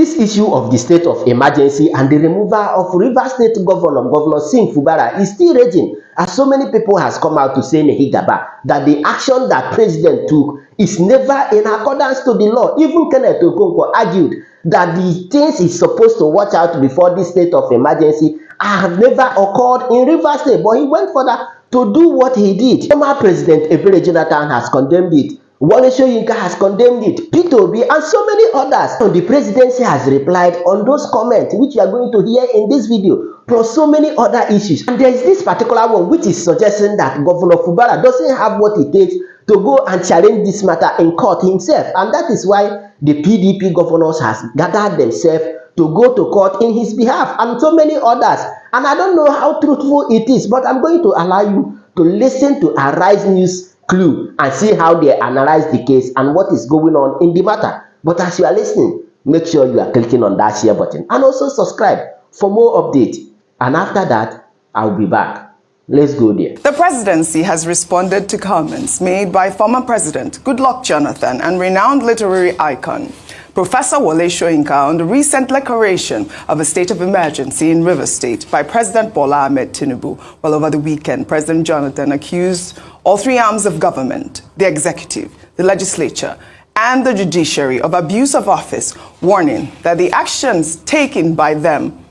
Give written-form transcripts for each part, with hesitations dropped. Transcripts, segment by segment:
This issue of the state of emergency and the removal of Rivers State Governor Sim Fubara is still raging, as so many people has come out to say Nehigaba that the action that president took is never in accordance to the law. Even Kenneth Okonkwo argued that the things he's supposed to watch out before this state of emergency have never occurred in Rivers State, but he went further to do what he did. Former President Ebele Jonathan has condemned it. Wole Soyinka has condemned it, Peter Obi, and so many others. And the presidency has replied on those comments, which you are going to hear in this video, plus so many other issues. And there is this particular one which is suggesting that Governor Fubara doesn't have what it takes to go and challenge this matter in court himself. And that is why the PDP governors has gathered themselves to go to court in his behalf, and so many others. And I don't know how truthful it is, but I'm going to allow you to listen to Arise News Clue and see how they analyze the case and what is going on in the matter. But as you are listening, make sure you are clicking on that share button and also subscribe for more updates. And after that, I'll be back. Let's go there. The presidency has responded to comments made by former President Goodluck Jonathan and renowned literary icon Professor Wole Soyinka on the recent declaration of a state of emergency in Rivers State by President Bola Ahmed Tinubu. Well, over the weekend, President Jonathan accused all three arms of government, the executive, the legislature, and the judiciary of abuse of office, warning that the actions taken by them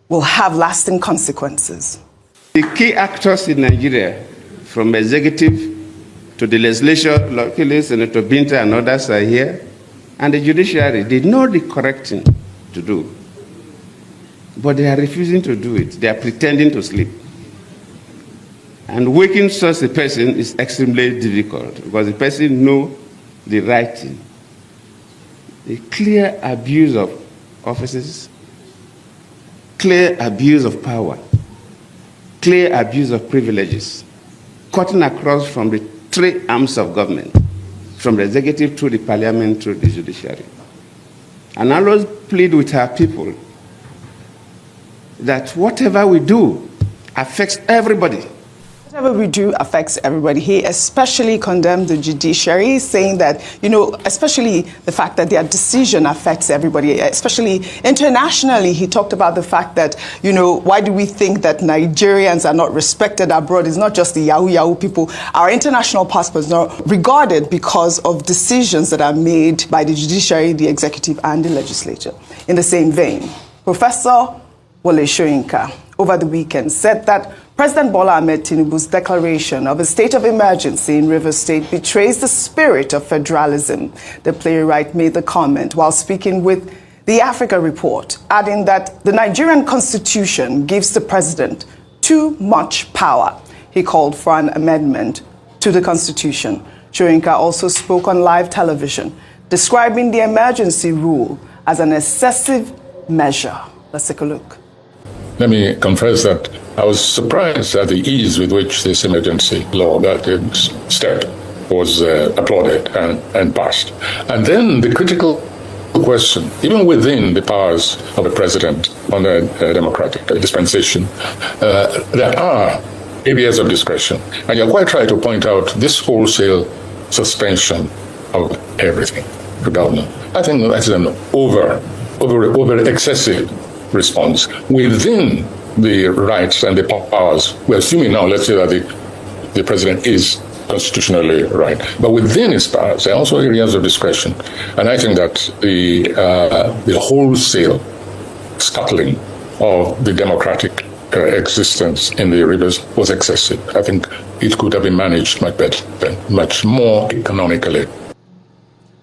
will have lasting consequences. The key actors in Nigeria, from executive to the legislature, luckily Senator Binta and others are here, and the judiciary did know the correct thing to do. But they are refusing to do it. They are pretending to sleep. And waking such a person is extremely difficult because the person knows the right thing. The clear abuse of offices, clear abuse of power, clear abuse of privileges, cutting across from the three arms of government, from the executive to the parliament to the judiciary. And I always plead with our people that whatever we do affects everybody. Whatever we do affects everybody. He especially condemned the judiciary, saying that, especially the fact that their decision affects everybody, especially internationally. He talked about the fact that, why do we think that Nigerians are not respected abroad? It's not just the Yahoo people. Our international passports are not regarded because of decisions that are made by the judiciary, the executive, and the legislature. In the same vein, Professor Wole Soyinka over the weekend said that President Bola Ahmed Tinubu's declaration of a state of emergency in Rivers State betrays the spirit of federalism. The playwright made the comment while speaking with the Africa Report, adding that the Nigerian constitution gives the president too much power. He called for an amendment to the constitution. Soyinka also spoke on live television, describing the emergency rule as an excessive measure. Let's take a look. Let me confess that I was surprised at the ease with which this emergency law, that step, was applauded and passed. And then the critical question, even within the powers of the president on a democratic dispensation, there are areas of discretion. And you're quite right to point out this wholesale suspension of everything to government. I think that's an over excessive response within the rights and the powers. We're assuming now, let's say that the president is constitutionally right, but within his powers, there are also areas of discretion. And I think that the wholesale scuttling of the democratic existence in the rivers was excessive. I think it could have been managed much better, much more economically.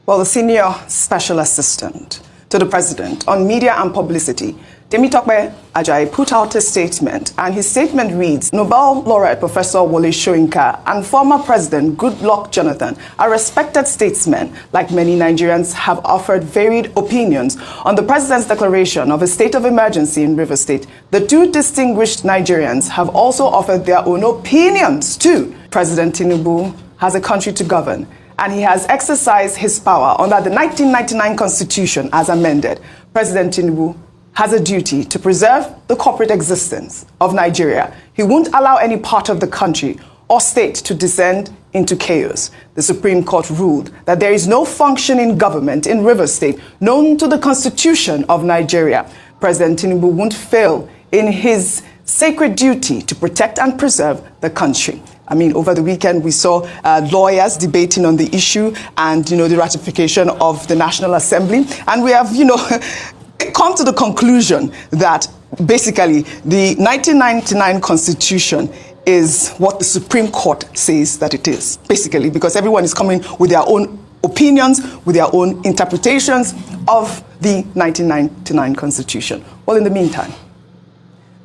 Well, the senior special assistant to the president on media and publicity, Temitope Ajayi, put out a statement, and his statement reads, Nobel laureate Professor Wole Soyinka and former President Goodluck Jonathan are respected statesmen. Like many Nigerians, have offered varied opinions on the president's declaration of a state of emergency in Rivers State. The two distinguished Nigerians have also offered their own opinions too. President Tinubu has a country to govern, and he has exercised his power under the 1999 Constitution as amended. President Tinubu has a duty to preserve the corporate existence of Nigeria. He won't allow any part of the country or state to descend into chaos. The Supreme Court ruled that there is no functioning government in Rivers State known to the Constitution of Nigeria. President Tinubu won't fail in his sacred duty to protect and preserve the country. I mean, over the weekend, we saw lawyers debating on the issue and, the ratification of the National Assembly. And we have, come to the conclusion that basically the 1999 Constitution is what the Supreme Court says that it is, basically, because everyone is coming with their own opinions, with their own interpretations of the 1999 Constitution. Well, in the meantime,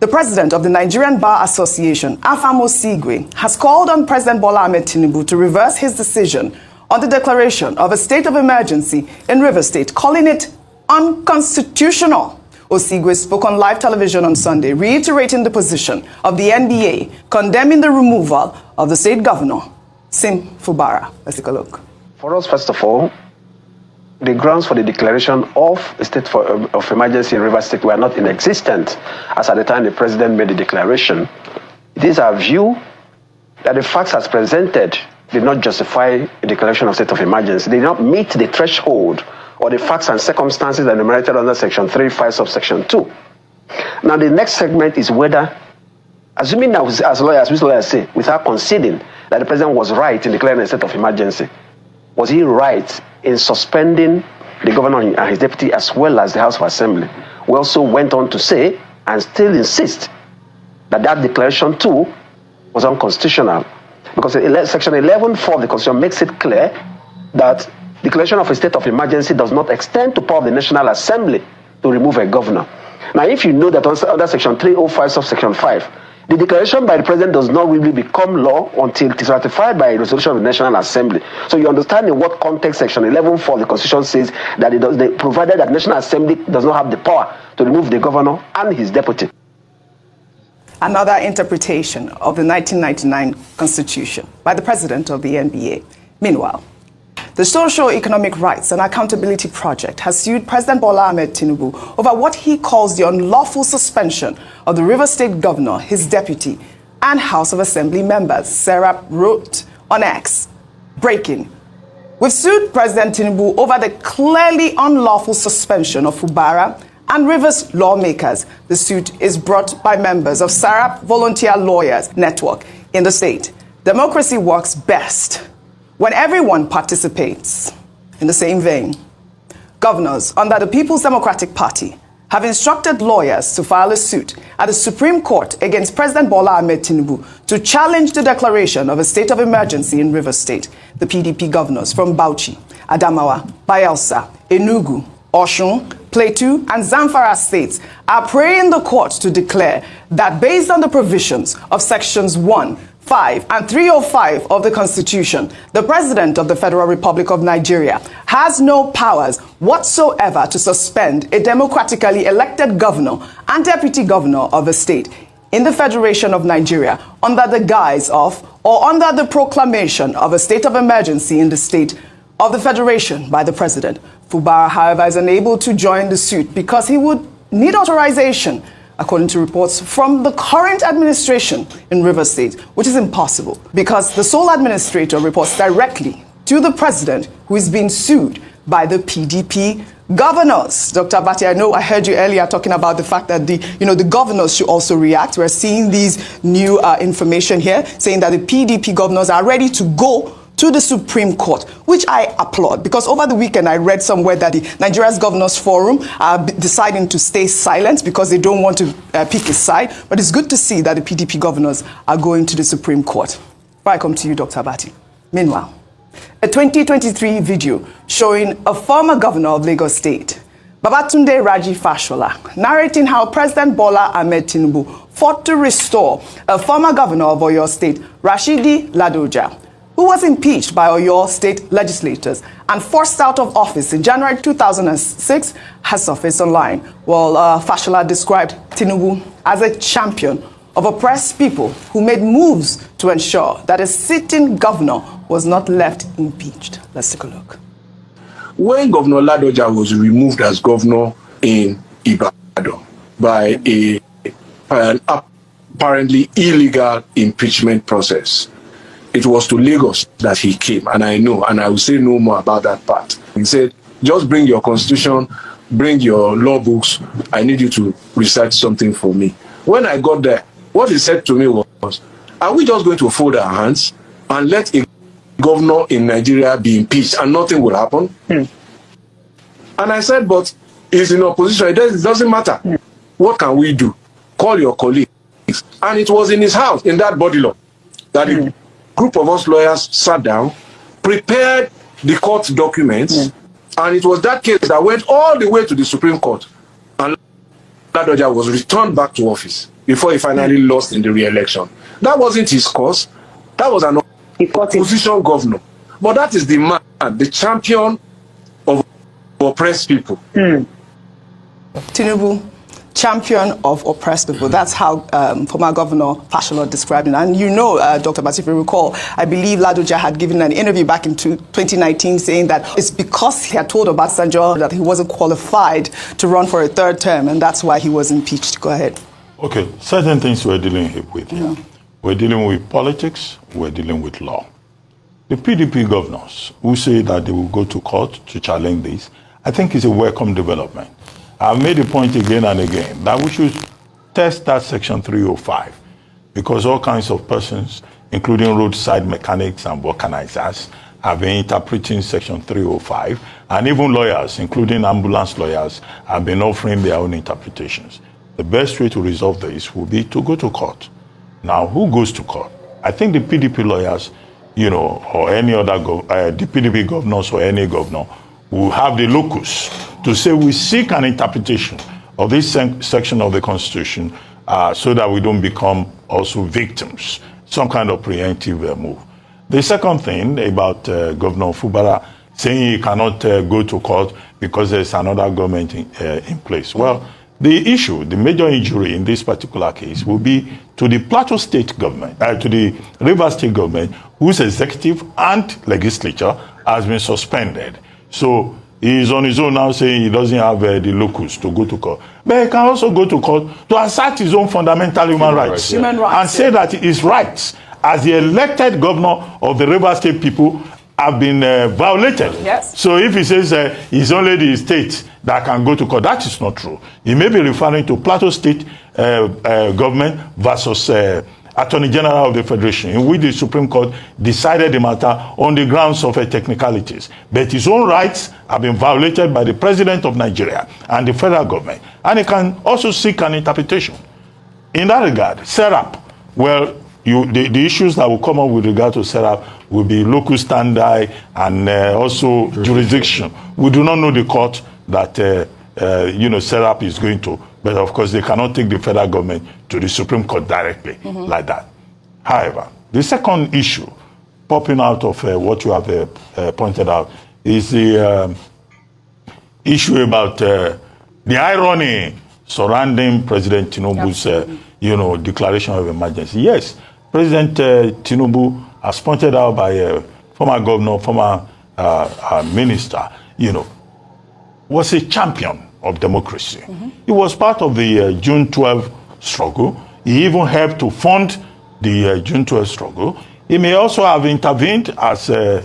the president of the Nigerian Bar Association, Afam Osigwe, has called on President Bola Ahmed Tinubu to reverse his decision on the declaration of a state of emergency in Rivers State, calling it unconstitutional. Osigwe spoke on live television on Sunday, reiterating the position of the NBA, condemning the removal of the state governor, Sim Fubara. Let's take a look. For us, first of all, the grounds for the declaration of a state of emergency in Rivers State were not in existence as at the time the president made the declaration. It is our view that the facts as presented did not justify a declaration of state of emergency. They did not meet the threshold or the facts and circumstances enumerated under Section 3(5) subsection 2. Now, the next segment is whether, assuming that as lawyers say, without conceding that the president was right in declaring a state of emergency, was he right in suspending the governor and his deputy as well as the House of Assembly? We also went on to say, and still insist, that that declaration too was unconstitutional, because Section 11(4) of the Constitution makes it clear that declaration of a state of emergency does not extend to power of the National Assembly to remove a governor. Now, if you know that under Section 305 subsection 5, the declaration by the president does not really become law until it is ratified by a resolution of the National Assembly. So you understand in what context Section 11(4) of the Constitution says that provided that the National Assembly does not have the power to remove the governor and his deputy. Another interpretation of the 1999 Constitution by the president of the NBA. Meanwhile, the Socio-Economic Rights and Accountability Project has sued President Bola Ahmed Tinubu over what he calls the unlawful suspension of the Rivers State governor, his deputy, and House of Assembly members. Sarah wrote on X, breaking, "We've sued President Tinubu over the clearly unlawful suspension of Fubara and Rivers lawmakers." The suit is brought by members of Sarah Volunteer Lawyers Network in the state. Democracy works best when everyone participates. In the same vein, governors under the People's Democratic Party have instructed lawyers to file a suit at the Supreme Court against President Bola Ahmed Tinubu to challenge the declaration of a state of emergency in Rivers State. The PDP governors from Bauchi, Adamawa, Bayelsa, Enugu, Osun, Plateau, and Zamfara states are praying the court to declare that based on the provisions of Sections 1, 5, and 305 of the Constitution, the President of the Federal Republic of Nigeria has no powers whatsoever to suspend a democratically elected governor and deputy governor of a state in the Federation of Nigeria under the guise of or under the proclamation of a state of emergency in the state of the Federation by the President. Fubara, however, is unable to join the suit because he would need authorization, according to reports from the current administration in Rivers State, which is impossible because the sole administrator reports directly to the president, who is being sued by the PDP governors. Dr. Abati, I know I heard you earlier talking about the fact that the governors should also react. We're seeing these new information here saying that the PDP governors are ready to go to the Supreme Court, which I applaud, because over the weekend I read somewhere that the Nigeria's Governors Forum are deciding to stay silent because they don't want to pick a side. But it's good to see that the PDP governors are going to the Supreme Court. Before I come to you, Dr. Abati. Meanwhile, a 2023 video showing a former governor of Lagos State, Babatunde Raji Fashola, narrating how President Bola Ahmed Tinubu fought to restore a former governor of Oyo State, Rashidi Ladoja, who was impeached by Oyo State legislators and forced out of office in January 2006, has surfaced online. Well, Fashola described Tinubu as a champion of oppressed people who made moves to ensure that a sitting governor was not left impeached. Let's take a look. When Governor Ladoja was removed as governor in Ibadan by an apparently illegal impeachment process, it was to Lagos that he came, and I know, and I will say no more about that part. He said, just bring your constitution, bring your law books, I need you to recite something for me. When I got there, what he said to me was, are we just going to fold our hands and let a governor in Nigeria be impeached and nothing will happen? And I said, but he's in opposition, it doesn't matter. What can we do? Call your colleagues. And it was in his house, in that body law, that a group of us lawyers sat down, prepared the court documents, and it was that case that went all the way to the Supreme Court. And Ladoja was returned back to office before he finally lost in the re-election. That wasn't his cause. That was an opposition governor. But that is the man, the champion of oppressed people. Tinubu, champion of oppressed people. That's how former Governor Fashola described it. And you know, Dr. Bassey, if you recall, I believe Ladoja had given an interview back in 2019 saying that it's because he had told Obasanjo that he wasn't qualified to run for a third term, and that's why he was impeached. Go ahead. Okay, certain things we're dealing with here. Yeah. We're dealing with politics, we're dealing with law. The PDP governors who say that they will go to court to challenge this, I think is a welcome development. I've made a point again and again that we should test that Section 305 because all kinds of persons, including roadside mechanics and vulcanizers, have been interpreting Section 305, and even lawyers, including ambulance lawyers, have been offering their own interpretations. The best way to resolve this will be to go to court. Now, who goes to court? I think the PDP lawyers, you know, or any other, the PDP governors or any governor will have the locus to say we seek an interpretation of this section of the Constitution so that we don't become also victims, some kind of preemptive move. The second thing about Governor Fubara saying he cannot go to court because there's another government in place. Well, the issue, the major injury in this particular case will be to the Plateau State government, to the Rivers State government, whose executive and legislature has been suspended. So he is on his own now saying he doesn't have the locus to go to court. But he can also go to court to assert his own fundamental human rights. And say that his rights as the elected governor of the Rivers State people have been violated. Yes. So if he says it's only the state that can go to court, that is not true. He may be referring to Plateau State government versus Attorney General of the Federation, in which the Supreme Court decided the matter on the grounds of technicalities. But his own rights have been violated by the President of Nigeria and the federal government. And he can also seek an interpretation. In that regard, SERAP, well, the issues that will come up with regard to SERAP will be locus standi and also jurisdiction. We do not know the court that SERAP is going to, but of course they cannot take the federal government to the Supreme Court directly like that. However, the second issue popping out of what you have pointed out is the issue about the irony surrounding President Tinubu's declaration of emergency. Yes, President Tinubu, as pointed out by former governor, former minister, was a champion of democracy. He was part of the June 12 struggle. He even helped to fund the June 12 struggle. He may also have intervened, as the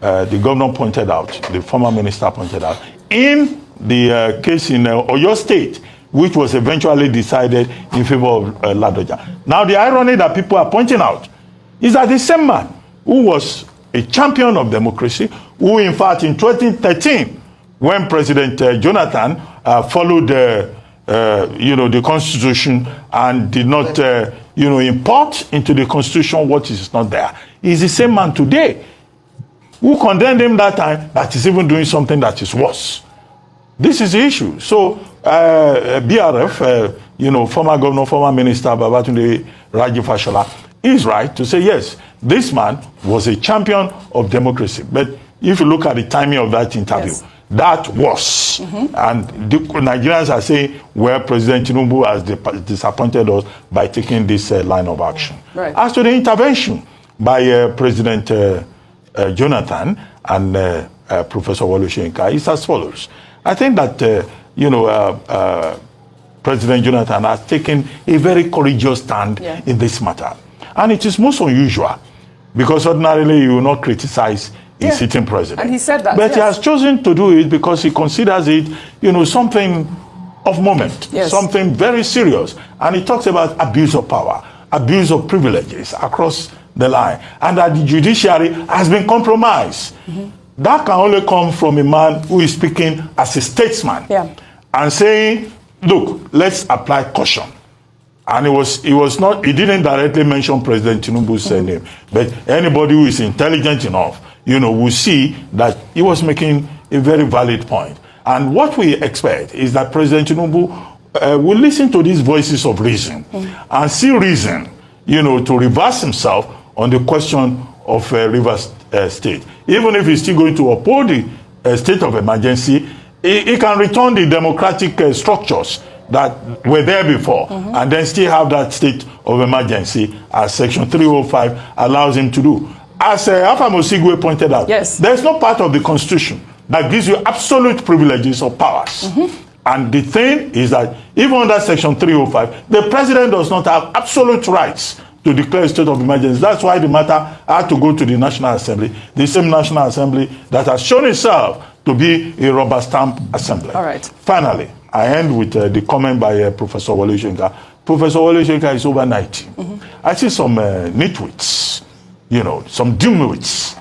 governor pointed out, the former minister pointed out, in the case in Oyo State, which was eventually decided in favor of Ladoja. Now, the irony that people are pointing out is that the same man who was a champion of democracy, who in fact in 2013, when President Jonathan followed the Constitution and did not import into the Constitution what is not there, is the same man today who condemned him that time that is even doing something that is worse. This is the issue. So BRF, former governor, former minister Babatunde Raji Fashola, is right to say, yes, this man was a champion of democracy. But if you look at the timing of that interview, that was. And the Nigerians are saying, well, President Tinubu has disappointed us by taking this line of action. Right. As to the intervention by President Jonathan and Professor Soyinka, it's as follows. I think that, President Jonathan has taken a very courageous stand in this matter. And it is most unusual, because ordinarily you will not criticize a sitting president. And he said that. But he has chosen to do it because he considers it, something of moment, something very serious. And he talks about abuse of power, abuse of privileges across the line, and that the judiciary has been compromised. That can only come from a man who is speaking as a statesman and saying, look, let's apply caution. And he didn't directly mention President Tinubu's name, but anybody who is intelligent enough, will see that he was making a very valid point. And what we expect is that President Tinubu will listen to these voices of reason and see reason, to reverse himself on the question of Rivers State. Even if he's still going to uphold the state of emergency, he can return the democratic structures that were there before and then still have that state of emergency as Section 305 allows him to do. As Alpha Mosigwe pointed out, there's no part of the Constitution that gives you absolute privileges or powers. And the thing is that even under Section 305, the president does not have absolute rights to declare a state of emergency. That's why the matter had to go to the National Assembly, the same National Assembly that has shown itself to be a rubber stamp assembly. All right. Finally, I end with the comment by Professor Wole Soyinka. Professor Wole Soyinka is over 90. I see some nitwits, some dimwits,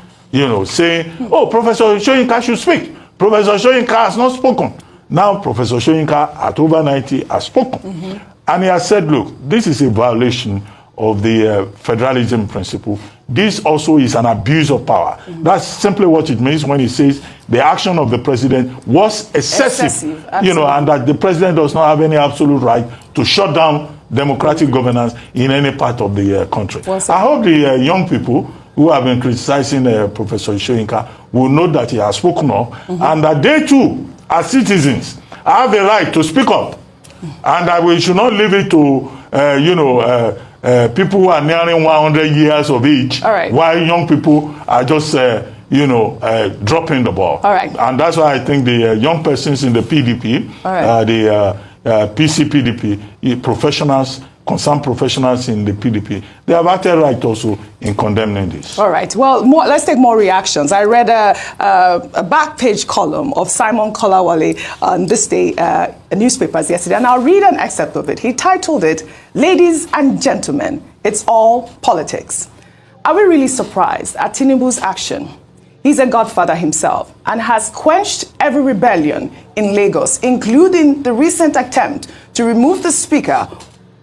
saying, oh, Professor Soyinka should speak. Professor Soyinka has not spoken. Now, Professor Soyinka, at over 90, has spoken. And he has said, look, this is a violation of the federalism principle. This also is an abuse of power. That's simply what it means when he says the action of the president was excessive, and that the president does not have any absolute right to shut down democratic governance in any part of the country. I hope the young people who have been criticizing Professor Soyinka will know that he has spoken up and that they too, as citizens, have a right to speak up, and that we should not leave it to, people who are nearing 100 years of age, while young people are just, dropping the ball. And that's why I think the young persons in the PDP, the PCPDP, professionals, concerned professionals in the PDP, they have acted right also in condemning this. All right. Well, let's take more reactions. I read a back page column of Simon Kolawole on This Day newspapers yesterday, and I'll read an excerpt of it. He titled it, "Ladies and Gentlemen, It's All Politics." Are we really surprised at Tinubu's action? He's a godfather himself and has quenched every rebellion in Lagos, including the recent attempt to remove the speaker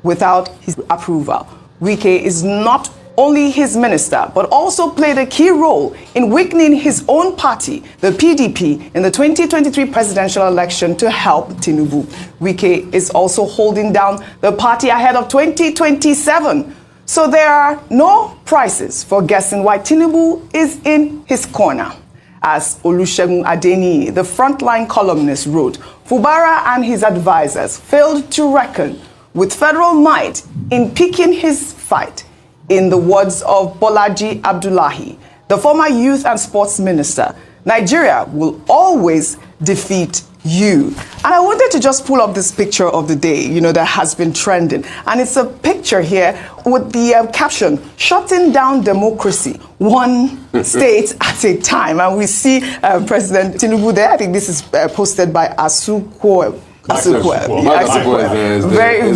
without his approval. Wike is not only his minister, but also played a key role in weakening his own party, the PDP, in the 2023 presidential election to help Tinubu. Wike is also holding down the party ahead of 2027. So there are no prizes for guessing why Tinubu is in his corner. As Olusegun Adeni, the frontline columnist, wrote, Fubara and his advisors failed to reckon with federal might in picking his fight. In the words of Bolaji Abdullahi, the former youth and sports minister, Nigeria will always defeat you. And I wanted to just pull up this picture of the day, that has been trending. And it's a picture here with the caption, "Shutting down democracy, one state at a time." And we see President Tinubu there. I think this is posted by Asukwo. Is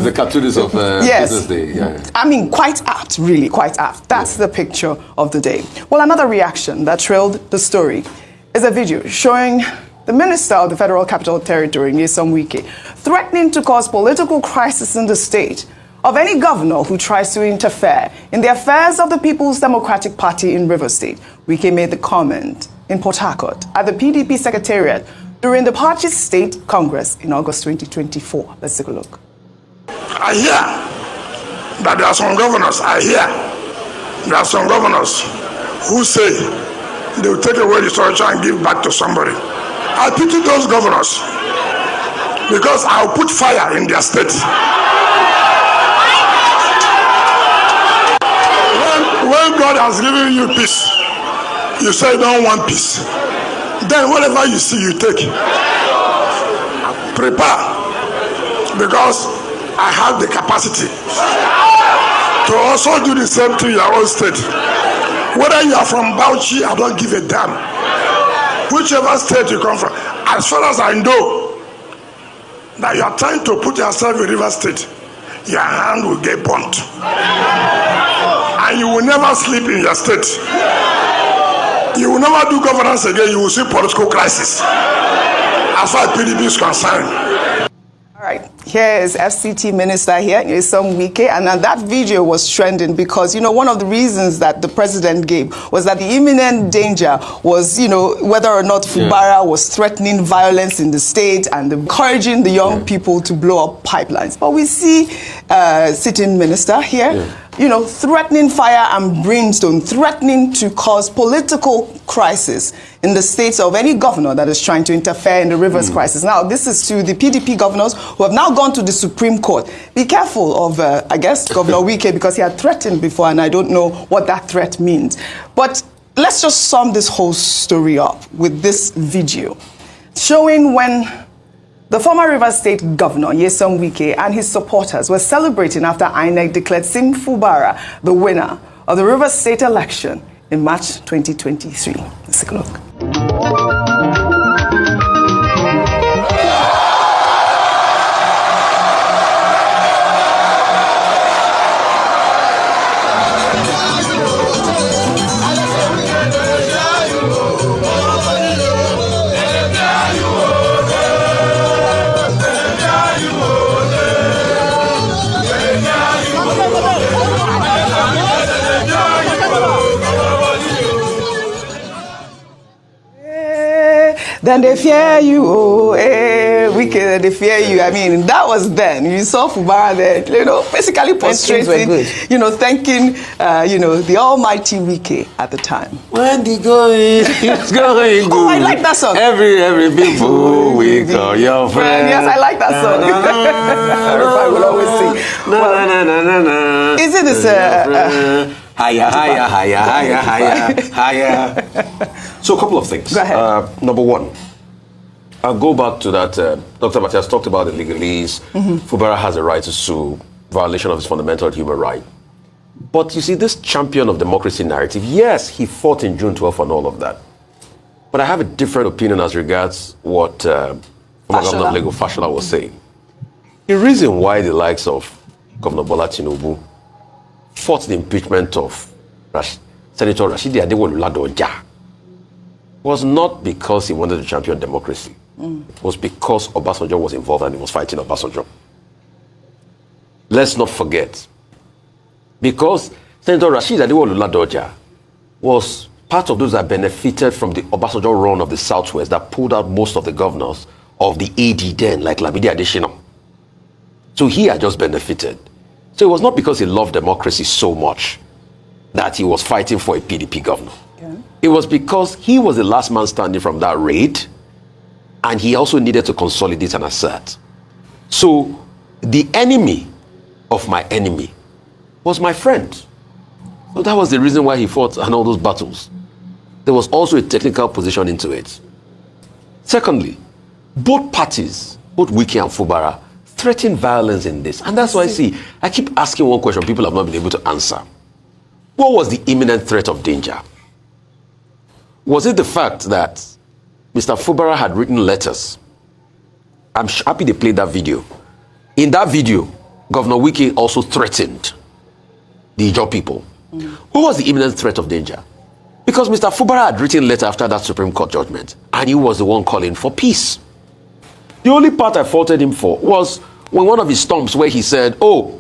the cartoonist of Business Day. Yeah. I mean, quite apt, really, quite apt. That's the picture of the day. Well, another reaction that trailed the story is a video showing the Minister of the Federal Capital Territory, Nyesom Wike, threatening to cause political crisis in the state of any governor who tries to interfere in the affairs of the People's Democratic Party in Rivers State. Wike made the comment in Port Harcourt at the PDP Secretariat during the party's state congress in August 2024. Let's take a look. I hear that there are some governors, who say they will take away the structure and give back to somebody. I pity those governors because I'll put fire in their state. When God has given you peace, you say you don't want peace. Then whatever you see, you take. Prepare, because I have the capacity to also do the same to your own state. Whether you are from Bauchi, I don't give a damn. Whichever state you come from, as far as I know that you are trying to put yourself in River State, your hand will get burnt. And you will never sleep in your state. You will never do governance again. You will see political crisis. As far as PDP is concerned. All right, here is FCT Minister here, Nyesom Wike, and that video was trending because, one of the reasons that the president gave was that the imminent danger was, whether or not Fubara was threatening violence in the state and encouraging the young people to blow up pipelines. But we see sitting minister here, threatening fire and brimstone, threatening to cause political crisis in the states of any governor that is trying to interfere in the rivers crisis. Now, this is to the PDP governors who have now gone to the Supreme Court. Be careful of, Governor Wike, because he had threatened before, and I don't know what that threat means. But let's just sum this whole story up with this video, showing when the former Rivers State Governor, Nyesom Wike, and his supporters were celebrating after INEC declared Sim Fubara the winner of the Rivers State election in March 2023. Let's take a look. Then they fear you, Wike, they fear you. I mean, that was then. You saw Fubara there, basically prostrating, thanking, the almighty Wike at the time. When the going, it's going good. Oh, I like that song. Every people, we call your friend. Yes, I like that song. Rufai will always sing. Well, is it this? Higher, higher, higher, higher, higher, higher. So a couple of things. Go ahead. Number one, I'll go back to that. Dr. Matthias talked about the legalese. Fubara has a right to sue, violation of his fundamental human right. But you see, this champion of democracy narrative, yes, he fought in June 12 and all of that. But I have a different opinion as regards what former Governor of Lagos Fashola was saying. The reason why the likes of Governor Bola Tinubu fought the impeachment of Senator Rashidi Adewolu-Ladoja was not because he wanted to champion democracy. It was because Obasanjo was involved and he was fighting Obasanjo. Let's not forget. Because Senator Rashidi Adewolu-Ladoja was part of those that benefited from the Obasanjo run of the Southwest that pulled out most of the governors of the AD then, like Lamidi Adesina. So he had just benefited. So it was not because he loved democracy so much that he was fighting for a PDP governor. Okay. It was because he was the last man standing from that raid, and he also needed to consolidate and assert. So the enemy of my enemy was my friend. So that was the reason why he fought and all those battles. There was also a technical position into it. Secondly, both parties, both Wike and Fubara, threaten violence in this. And that's why I keep asking one question people have not been able to answer. What was the imminent threat of danger? Was it the fact that Mr. Fubara had written letters? I'm happy they played that video. In that video, Governor Wike also threatened the Ijaw people. What was the imminent threat of danger? Because Mr. Fubara had written a letter after that Supreme Court judgment, and he was the one calling for peace. The only part I faulted him for was when one of his stumps where he said, I'll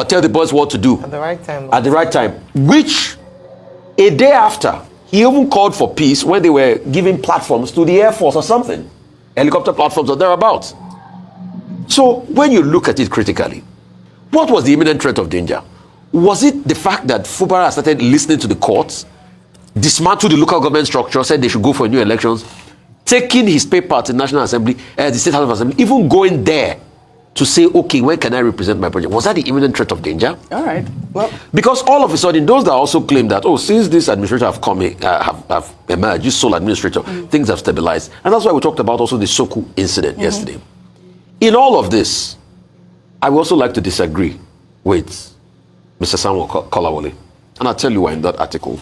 tell the boys what to do. At the right time. At the right time. Which, a day after, he even called for peace when they were giving platforms to the Air Force or something. Helicopter platforms or thereabouts. So, when you look at it critically, what was the imminent threat of danger? Was it the fact that Fubara started listening to the courts, dismantled the local government structure, said they should go for new elections, taking his paper to the National Assembly, the State House of Assembly, even going there to say, okay, when can I represent my project? Was that the imminent threat of danger? All right. Well, because all of a sudden, those that also claim that, since this administration have emerged, this sole administrator, things have stabilized. And that's why we talked about also the Soku incident yesterday. In all of this, I would also like to disagree with Mr. Samuel Kolawole. And I'll tell you why in that article.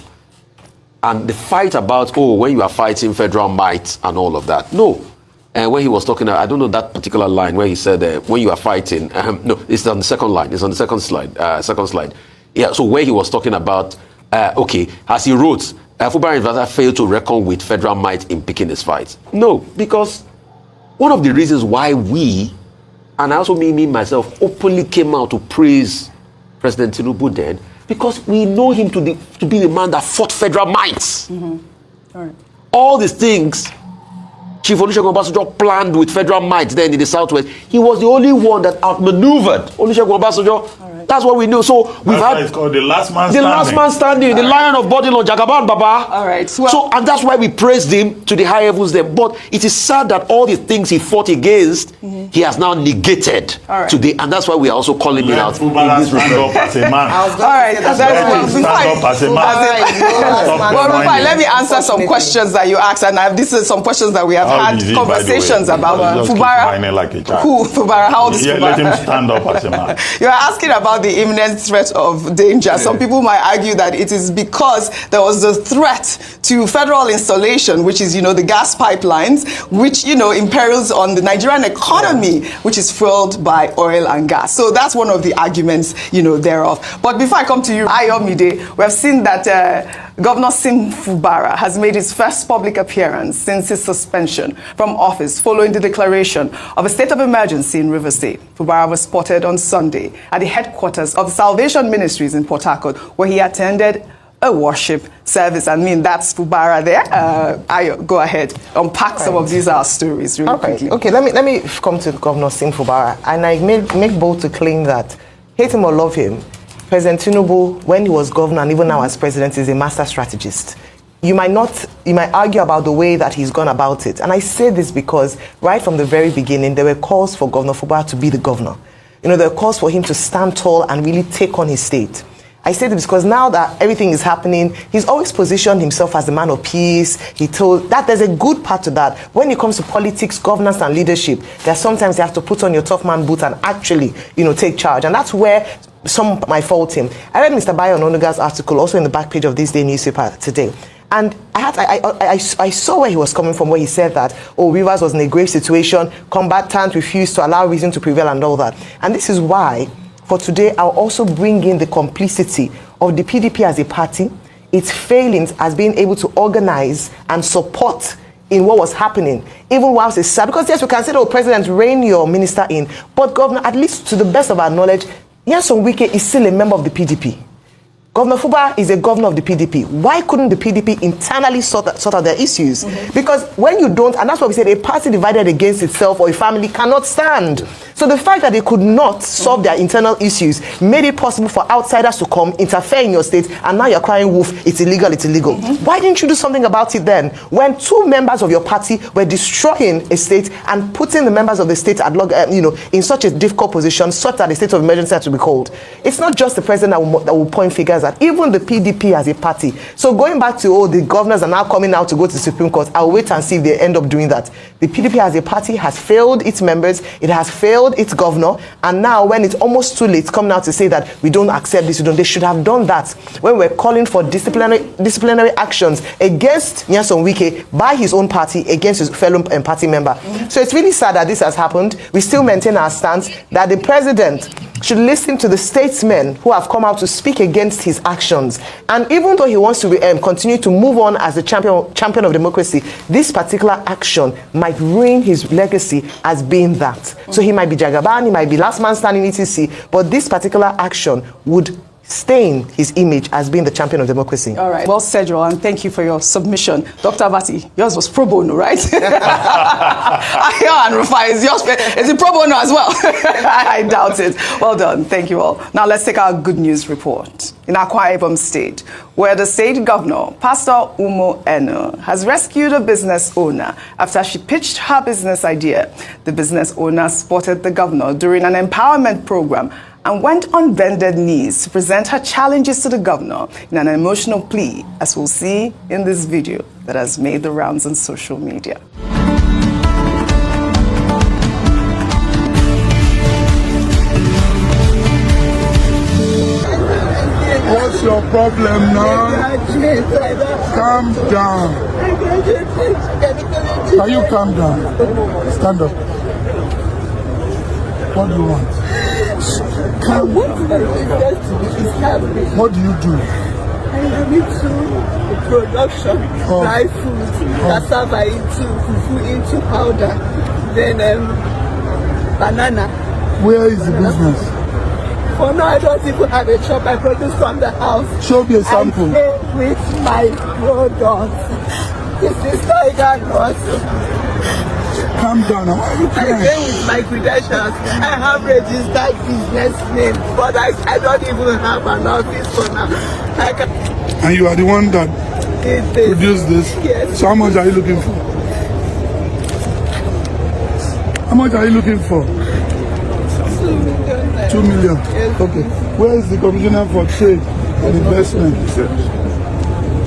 And the fight about, when you are fighting federal might and all of that. No. And when he was talking, I don't know that particular line where he said, when you are fighting, no, it's on the second line. It's on the second slide. Yeah, so where he was talking about, as he wrote, Fubara failed to reckon with federal might in picking his fight. No, because one of the reasons why we, and I also me myself, openly came out to praise President Tinubu then, because we know him to be the man that fought federal mights. Mm-hmm. All right. All these things Chief Olusegun Obasanjo planned with federal might then in the Southwest. He was the only one that outmaneuvered Olusegun Obasanjo. Right. That's what we know. So it's called the last man standing. The last man standing, the lion of Bodilon, Jagaban Baba. All right. And that's why we praised him to the high heavens there. But it is sad that all the things he fought against, he has now negated today. And that's why we are also calling him out. Stand up as a man. All right. Stand up as a man. Well, Rufai, let me answer some questions that you asked. And this is some questions that we have had conversations about. Fubara. Like a child. Who? Fubara. How old is Fubara? Let him stand up as a man. You are asking about the imminent threat of danger. Some people might argue that it is because there was a threat to federal installation, which is, the gas pipelines, which, imperils on the Nigerian economy, which is fueled by oil and gas. So that's one of the arguments, thereof. But before I come to you, Ayomide, we have seen that Governor Sim Fubara has made his first public appearance since his suspension from office following the declaration of a state of emergency in Rivers State. Fubara was spotted on Sunday at the headquarters of the Salvation Ministries in Port Harcourt, where he attended a worship service. I mean, that's Fubara there. Ayo, go ahead. Unpack some of these stories really quickly. Okay, let me come to Governor Sim Fubara. And I make bold to claim that, hate him or love him, President Tinubu, when he was governor and even now as president, is a master strategist. You might argue about the way that he's gone about it. And I say this because right from the very beginning, there were calls for Governor Fubara to be the governor. There were calls for him to stand tall and really take on his state. I say this because now that everything is happening, he's always positioned himself as the man of peace. He told that there's a good part to that. When it comes to politics, governance, and leadership, that sometimes you have to put on your tough man boots and actually, take charge. And that's where some might fault him. I read Mr. Bayo Ononuga's article also in the back page of this day newspaper today. And I saw where he was coming from, where he said that, Rivers was in a grave situation, combatant refused to allow reason to prevail and all that. And this is why, for today, I'll also bring in the complicity of the PDP as a party, its failings as being able to organize and support in what was happening, even whilst it's sad. Because yes, we can say, President, rein your minister in, but Governor, at least to the best of our knowledge, Nyesom Wike is still a member of the PDP. Governor Fubara is a governor of the PDP. Why couldn't the PDP internally sort out their issues? Because when you don't, and that's what we said, a party divided against itself or a family cannot stand. So the fact that they could not solve their internal issues made it possible for outsiders to come, interfere in your state, and now you're crying wolf, it's illegal, it's illegal. Why didn't you do something about it then? When two members of your party were destroying a state and putting the members of the state at in such a difficult position, such that a state of emergency had to be called. It's not just the president that will point fingers at, even the PDP as a party. So going back to, the governors are now coming out to go to the Supreme Court, I'll wait and see if they end up doing that. The PDP as a party has failed its members, it has failed its governor, and now when it's almost too late, come now to say that we don't accept this, they should have done that when we're calling for disciplinary actions against Nyesom Wike by his own party, against his fellow party member. So it's really sad that this has happened. We still maintain our stance that the president should listen to the statesmen who have come out to speak against his actions. And even though he wants to continue to move on as the champion of democracy, this particular action might ruin his legacy as being that. So he might be Jagaban, he might be last man standing etc. But this particular action would stain his image as being the champion of democracy. All right. Well said, Joel, and thank you for your submission. Dr. Abati, yours was pro bono, right? And Rufai, is it pro bono as well? I doubt it. Well done. Thank you all. Now let's take our good news report. In Akwa Ibom State, where the state governor, Pastor Umo Eno, has rescued a business owner after she pitched her business idea. The business owner spotted the governor during an empowerment program and went on bended knees to present her challenges to the governor in an emotional plea, as we'll see in this video that has made the rounds on social media. What's your problem now? Calm down. Can you calm down? Stand up. What do you want? Calm down. What do you do? I am into production, dry food, cassava into fufu into powder, then banana. Where is the business? For now, I don't even have a shop. I produce from the house. Show me a sample. I pay with my products. This is Tiger North. Calm down. Why are you I pay with my credentials. I have registered business name, but I don't even have an office for now. And you are the one that produced this? Yes. So how much are you looking for? How much are you looking for? 2 million. Yes. Okay. Where is the Commissioner for Trade and Investment?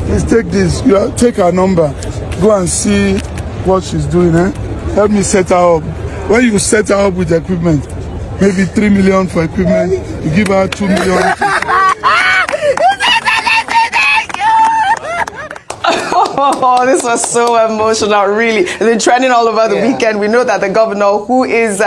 Please take this. Take her number. Go and see what she's doing. Help me set her up. When you set her up with equipment, maybe 3 million for equipment, you give her 2 million. Oh, this was so emotional, really. It's been trending all over the weekend. We know that the governor, who is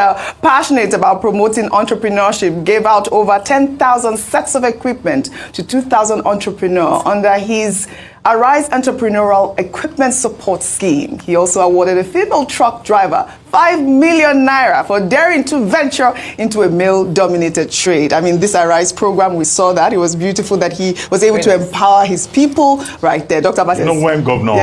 passionate about promoting entrepreneurship, gave out over 10,000 sets of equipment to 2,000 entrepreneurs under his Arise Entrepreneurial Equipment Support Scheme. He also awarded a female truck driver 5 million naira for daring to venture into a male-dominated trade. I mean, this Arise program, we saw that. It was beautiful that he was able to empower his people right there. Dr. Bates. You know, when Governor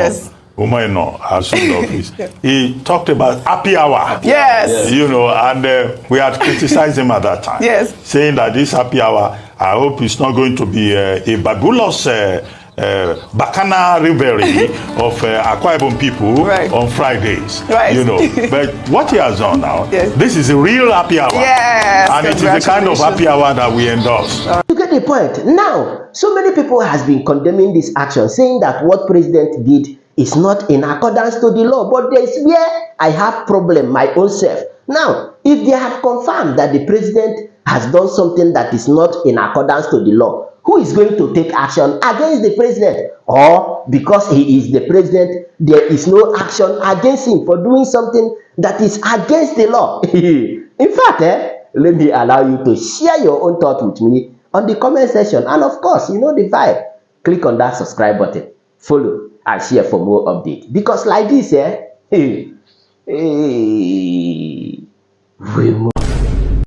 Umaino assumed office, he talked about happy hour. Yes. You know, and we had criticized him at that time. Yes. Saying that this happy hour, I hope it's not going to be a babulous Bacana revelry of Akwa Ibom people on Fridays. You know, but what he has done now, this is a real happy hour. Yes, and it is the kind of happy hour that we endorse. You get the point. Now, so many people has been condemning this action, saying that what President did is not in accordance to the law. But there is where I have problem my own self. Now, if they have confirmed that the President has done something that is not in accordance to the law, who is going to take action against the President? Or because he is the President, there is no action against him for doing something that is against the law? In fact, let me allow you to share your own thought with me on the comment section. And of course, you know the vibe. Click on that subscribe button, follow, and share for more updates. Because like this, we